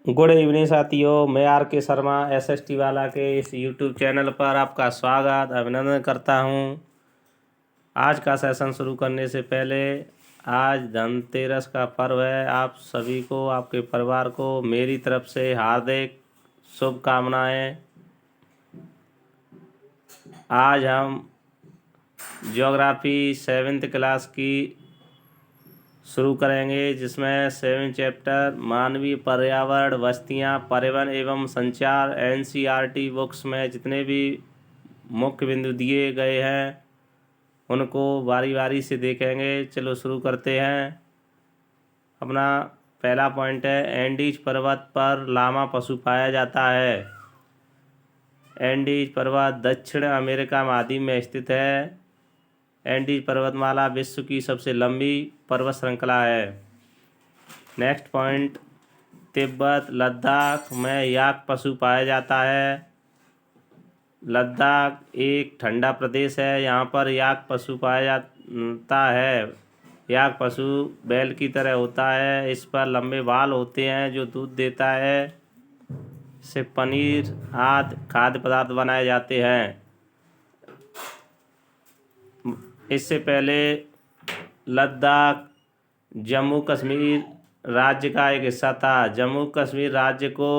Good evening साथियों, मैं are के शर्मा एसएसटी वाला के इस यूट्यूब चैनल पर आपका स्वागत अभिनंदन करता हूं। आज का सेशन शुरू करने से पहले आज धनतेरस का पर्व है। आप सभी को, आपके परिवार को मेरी तरफ से हार्दिक शुभकामनाएं। आज हम ज्योग्राफी 7th क्लास की शुरू करेंगे, जिसमें 7 चैप्टर मानवीय पर्यावरण, बस्तियां, परिवहन एवं संचार एनसीईआरटी बुक्स में जितने भी मुख्य बिंदु दिए गए हैं उनको बारी बारी से देखेंगे। चलो शुरू करते हैं। अपना पहला पॉइंट है, एंडीज पर्वत पर लामा पशु पाया जाता है। एंडीज पर्वत दक्षिण अमेरिका महाद्वीप में स्थित है। एंडीज पर्वतमाला विश्व की सबसे लंबी पर्वत श्रृंखला है। नेक्स्ट पॉइंट, तिब्बत लद्दाख में याक पशु पाया जाता है। लद्दाख एक ठंडा प्रदेश है, यहाँ पर याक पशु पाया जाता है। याक पशु बैल की तरह होता है, इस पर लंबे बाल होते हैं जो दूध देता है। इससे पनीर आदि खाद्य पदार्थ बनाए जाते हैं। इससे पहले लद्दाख जम्मू कश्मीर राज्य का एक हिस्सा था। जम्मू कश्मीर राज्य को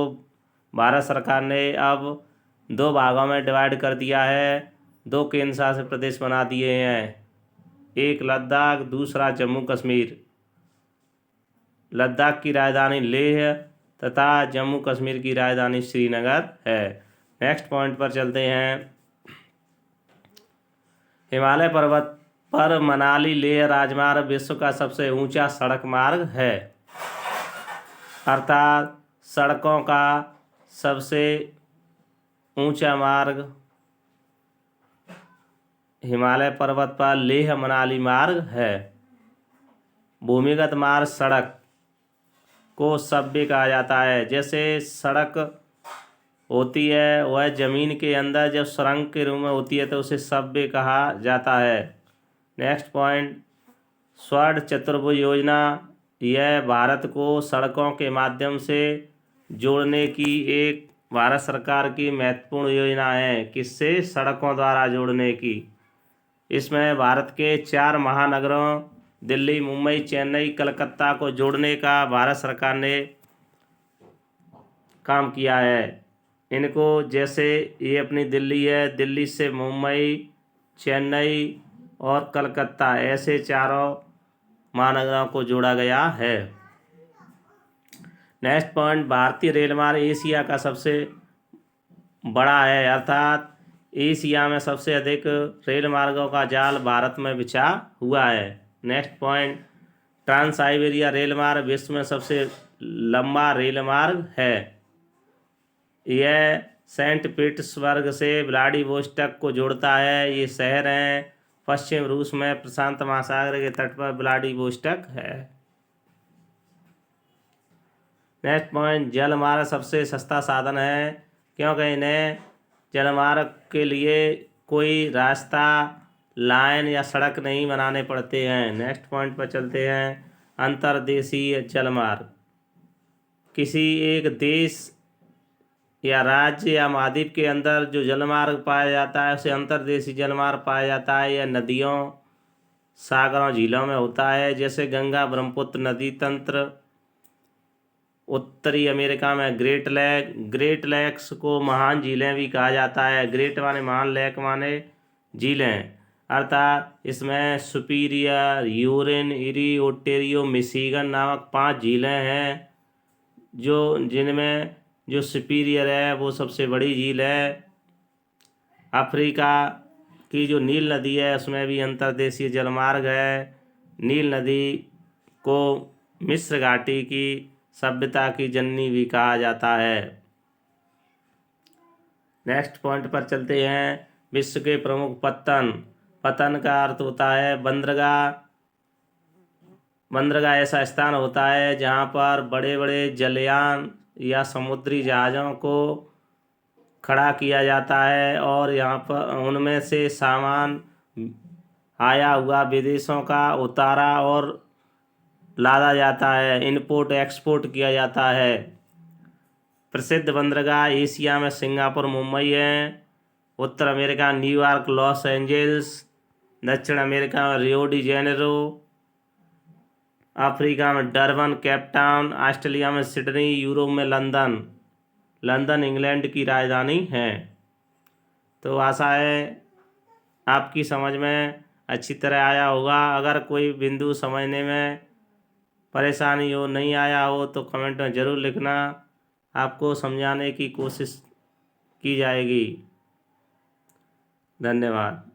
भारत सरकार ने अब 2 भागों में डिवाइड कर दिया है। 2 केंद्र शासित प्रदेश बना दिए हैं, एक लद्दाख, दूसरा जम्मू कश्मीर। लद्दाख की राजधानी लेह तथा जम्मू कश्मीर की राजधानी श्रीनगर है। नेक्स्ट पॉइंट पर चलते हैं। हिमालय पर्वत पर मनाली लेह राजमार्ग विश्व का सबसे ऊंचा सड़क मार्ग है, अर्थात सड़कों का सबसे ऊंचा मार्ग हिमालय पर्वत पर लेह मनाली मार्ग है। भूमिगत मार्ग सड़क को सबवे कहा जाता है। जैसे सड़क होती है वह जमीन के अंदर जब सुरंग के रूप में होती है तो उसे सबवे कहा जाता है। नेक्स्ट पॉइंट, स्वर्ण चतुर्भुज योजना, यह भारत को सड़कों के माध्यम से जोड़ने की एक भारत सरकार की महत्वपूर्ण योजना है। किससे? सड़कों द्वारा जोड़ने की। इसमें भारत के 4 महानगरों दिल्ली, मुंबई, चेन्नई, कलकत्ता को जोड़ने का भारत सरकार ने काम किया है। इनको जैसे ये अपनी दिल्ली है, दिल्ली से मुंबई, चेन्नई और कलकत्ता, ऐसे 4 महानगरों को जोड़ा गया है। नेक्स्ट पॉइंट, भारतीय रेल मार्ग एशिया का सबसे बड़ा है, अर्थात एशिया में सबसे अधिक रेल मार्गों का जाल भारत में बिछा हुआ है। Next point, trans Siberia rail मार्ग विश्व में सबसे लंबा रेल मार्ग है। यह सेंट पीटर्सबर्ग से व्लादिवोस्टॉक को जोड़ता है। ये शहर हैं पश्चिम रूस में, प्रशांत महासागर के तट पर व्लादिवोस्टॉक है। नेक्स्ट पॉइंट, जलमार्ग सबसे सस्ता साधन है, क्योंकि इन्हें जलमार्ग के लिए कोई रास्ता, लाइन या सड़क नहीं बनाने पड़ते हैं। नेक्स्ट पॉइंट पर चलते हैं। अंतर्देशीय जलमार्ग, किसी एक देश या राज्य या महाद्वीप के अंदर जो जलमार्ग पाया जाता है उसे अंतर्देशीय जलमार्ग पाया जाता है। यह नदियों, सागरों, झीलों में होता है। जैसे गंगा ब्रह्मपुत्र नदी तंत्र, उत्तरी अमेरिका में ग्रेट लेक्स को महान झीलें भी कहा जाता है। ग्रेट माने महान, लेक माने झीलें, अर्थात इसमें सुपीरियर, यूरिन, इरी, ओटेरियो, मिशिगन नामक 5 झीलें हैं, जिनमें जो सुपीरियर है वो सबसे बड़ी झील है। अफ्रीका की जो नील नदी है उसमें भी अंतर्देशीय जलमार्ग है। नील नदी को मिस्र घाटी की सभ्यता की जननी भी कहा जाता है। नेक्स्ट पॉइंट पर चलते हैं। विश्व के प्रमुख पत्तन का अर्थ होता है बंदरगाह। बंदरगाह ऐसा स्थान होता है जहाँ पर बड़े बड़े जलयान या समुद्री जहाज़ों को खड़ा किया जाता है और यहाँ पर उनमें से सामान आया हुआ विदेशों का उतारा और लादा जाता है, इम्पोर्ट एक्सपोर्ट किया जाता है। प्रसिद्ध बंदरगाह एशिया में सिंगापुर मुंबई है। उत्तर अमेरिका न्यूयॉर्क लॉस एंजल्स। दक्षिण अमेरिका में रियो डी जेनेरो। अफ्रीका में डरबन केप टाउन। ऑस्ट्रेलिया में सिडनी। यूरोप में लंदन। लंदन इंग्लैंड की राजधानी है। तो आशा है आपकी समझ में अच्छी तरह आया होगा। अगर कोई बिंदु समझने में परेशानी हो, नहीं आया हो, तो कमेंट में ज़रूर लिखना। आपको समझाने की कोशिश की जाएगी। धन्यवाद।